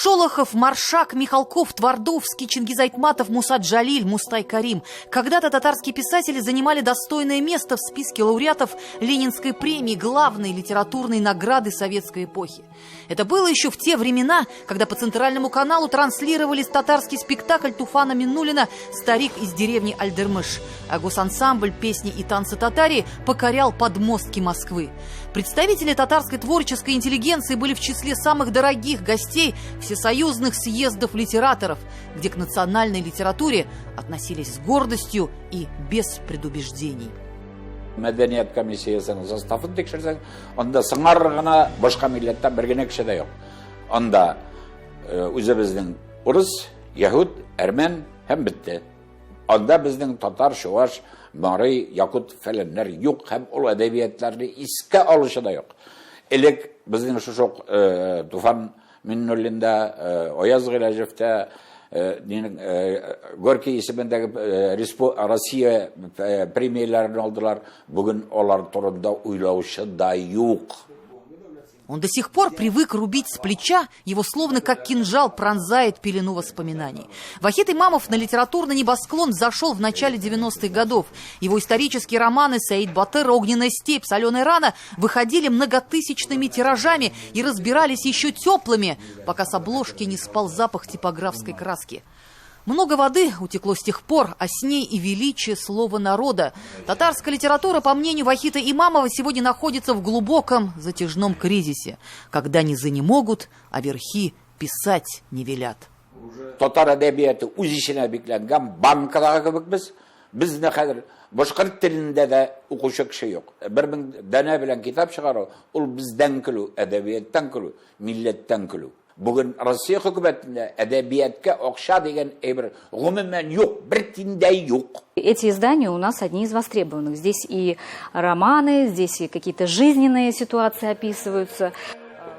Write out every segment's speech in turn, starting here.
Шолохов, Маршак, Михалков, Твардовский, Чингиз Айтматов, Муса Джалиль, Мустай Карим. Когда-то татарские писатели занимали достойное место в списке лауреатов Ленинской премии, главной литературной награды советской эпохи. Это было еще в те времена, когда по Центральному каналу транслировались татарский спектакль Туфана Миннуллина «Старик из деревни Альдермыш», а госансамбль «Песни и танцы Татарии» покорял подмостки Москвы. Представители татарской творческой интеллигенции были в числе самых дорогих гостей всесоюзных съездов литераторов, где к национальной литературе относились с гордостью и без предубеждений. Мәдәният комиссиясының составын текшерсең, онда сыңар гына башка милләттән бер генә кеше дә юк. Онда үзебезнең урыс, яһуд, әрмән һәм бетте. Онда безнең татар, шуаш, марый, якут фәләннәр юк һәм ул әдәбиятларны искә алышы да юк. Элек безнең шушы Туфан Миннуллинда, Ояз Гыйләҗевтә, Горький исемендәге Россия премияларын алдылар. Бүген алар турында уйлаучы да юк. Он до сих пор привык рубить с плеча, его словно как кинжал пронзает пелену воспоминаний. Вахид Имамов на литературный небосклон зашел в начале 90-х годов. Его исторические романы «Саид Батыр», «Огненная степь», «Соленая рана» выходили многотысячными тиражами и разбирались еще теплыми, пока с обложки не спал запах типографской краски. Много воды утекло с тех пор, а с ней и величие слова народа. Татарская литература, по мнению Вахида Имамова, сегодня находится в глубоком затяжном кризисе, когда низы не могут, а верхи писать не велят. Татар әдәбияты үз иченә бикләнгән банкадагы кебек безне хәзер башкорт телендә дә укучы кеше юк. 1000 дәнә белән китап чыгару, ул бездән көлү, әдәбияттан көлү, милләттән көлү. Бүген Россия хөкүмәтендә әдәбиятка акча дигән әйбер гомумән юк, бер тиндә юк. Эти издания у нас одни из востребованных. Здесь и романы, здесь и какие-то жизненные ситуации описываются.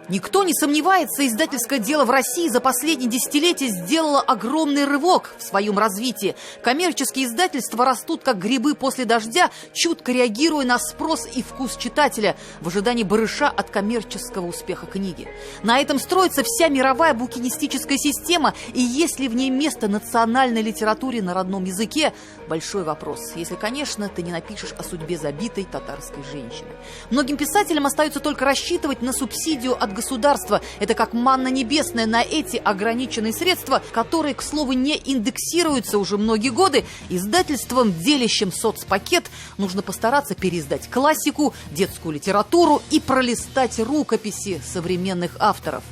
Никто не сомневается, издательское дело в России за последние десятилетия сделало огромный рывок в своем развитии. Коммерческие издательства растут, как грибы после дождя, чутко реагируя на спрос и вкус читателя в ожидании барыша от коммерческого успеха книги. На этом строится вся мировая букинистическая система, и есть ли в ней место национальной литературе на родном языке – большой вопрос. Если, конечно, ты не напишешь о судьбе забитой татарской женщины. Многим писателям остается только рассчитывать на субсидию от государства. Это как манна небесная на эти ограниченные средства, которые, к слову, не индексируются уже многие годы. Издательством, делящим соцпакет, нужно постараться переиздать классику, детскую литературу и пролистать рукописи современных авторов.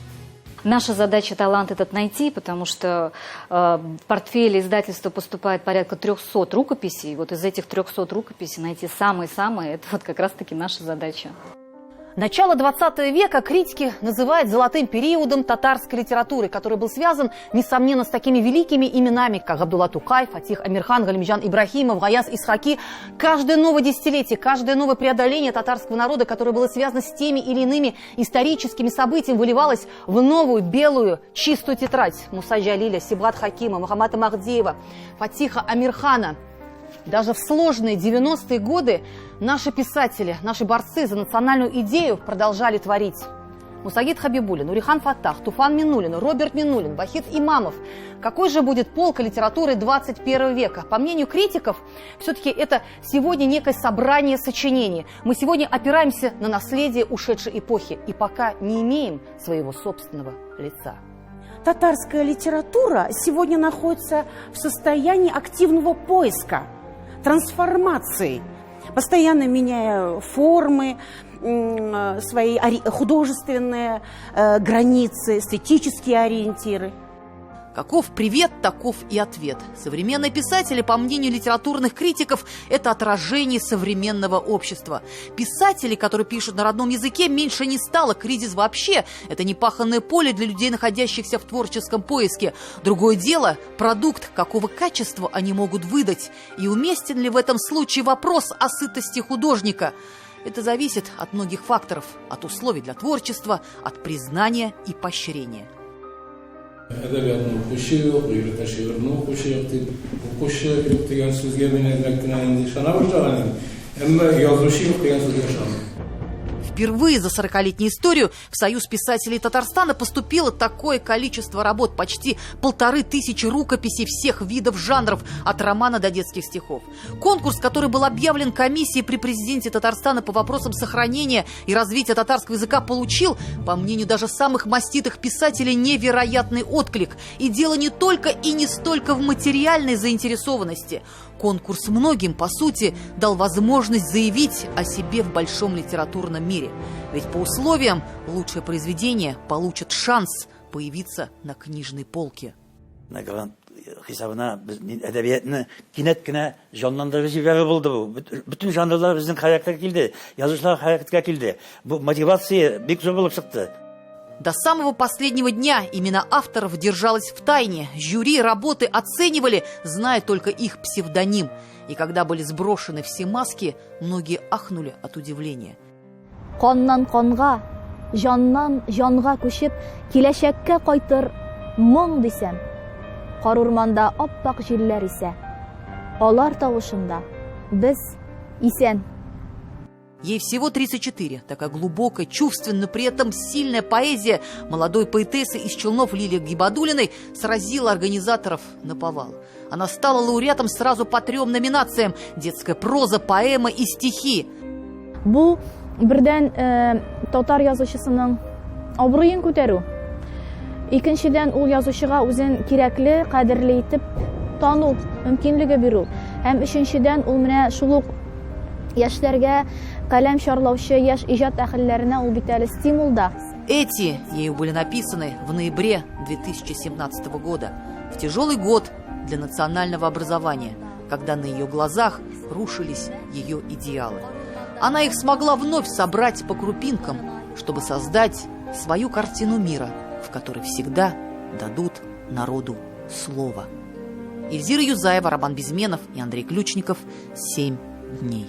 Наша задача талант этот найти, потому что в портфель издательства поступает порядка 300 рукописей. Вот из этих 300 рукописей найти самые-самые, это вот как раз-таки наша задача. Начало 20 века критики называют золотым периодом татарской литературы, который был связан, несомненно, с такими великими именами, как Абдулла Тукай, Фатих Амирхан, Галимджан Ибрахимов, Гаяз Исхаки. Каждое новое десятилетие, каждое новое преодоление татарского народа, которое было связано с теми или иными историческими событиями, выливалось в новую, белую, чистую тетрадь Муса Джалиля, Сибгат Хакима, Мухаммада Махдиева, Фатиха Амирхана. Даже в сложные 90-е годы наши писатели, наши борцы за национальную идею продолжали творить. Мусагид Хабибуллин, Нурихан Фаттах, Туфан Миннуллин, Роберт Миннуллин, Вахид Имамов. Какой же будет полка литературы 21 века? По мнению критиков, все-таки это сегодня некое собрание сочинений. Мы сегодня опираемся на наследие ушедшей эпохи и пока не имеем своего собственного лица. Татарская литература сегодня находится в состоянии активного поиска, трансформации, постоянно меняя формы, свои художественные границы, эстетические ориентиры. Каков привет, таков и ответ. Современные писатели, по мнению литературных критиков, это отражение современного общества. Писатели, которые пишут на родном языке, меньше не стало. Кризис вообще – это непаханное поле для людей, находящихся в творческом поиске. Другое дело – продукт, какого качества они могут выдать. И уместен ли в этом случае вопрос о сытости художника? Это зависит от многих факторов. От условий для творчества, от признания и поощрения. Әдәбиятны укучы юк, бөйрәтә шигырьне укучы юк дип, укучы юк дигән сүзгә мин әйтмәк кенә инде ышана башлаган идем. Әмма язучы юк дигән сүзгә ышанам. Впервые за 40-летнюю историю в Союз писателей Татарстана поступило такое количество работ, почти 1500 рукописей всех видов жанров, от романа до детских стихов. Конкурс, который был объявлен комиссией при президенте Татарстана по вопросам сохранения и развития татарского языка, получил, по мнению даже самых маститых писателей, невероятный отклик. И дело не только и не столько в материальной заинтересованности. Конкурс многим, по сути, дал возможность заявить о себе в большом литературном мире. Ведь по условиям лучшее произведение получит шанс появиться на книжной полке. Хисабына әдәбиятны кинәт кенә җанландырып җибәрү булды бу. Бөтен жанрлар безнең хаятка килде, язучылар хаятка килде. Бу мотивация бик зур булып чыкты. До самого последнего дня имена авторов держалось в тайне. Жюри работы оценивали, зная только их псевдоним. И когда были сброшены все маски, многие ахнули от удивления. Каннан канга, жаннан жанга күчеп, киләчәккә кайтыр моң дисәм. Карурманда аппак җилләр исә, алар тавышында без исән. Ей всего 34. Такая глубокая, чувственная, но при этом сильная поэзия молодой поэтессы из Челнов Лилии Гибадуллиной сразила организаторов наповал. Она стала лауреатом сразу по 3 номинациям: детская проза, поэма и стихи. Бу бердән татар язучысының абруен күтәрү. Икенчедән, ул язучыга үзен кирәкле, кадерле итеп тану мөмкинлеге бирү. Һәм өченчедән, ул менә шул ук яшьләргә каләм шарлаучы яшь иҗат әһелләренә ул бит әле стимул да. Эти ею были написаны в ноябре 2017 года, в тяжелый год для национального образования, когда на ее глазах рушились ее идеалы. Она их смогла вновь собрать по крупинкам, чтобы создать свою картину мира, в которой всегда дадут народу слово. Эльзира Юзаева, Роман Безменов и Андрей Ключников. 7 дней.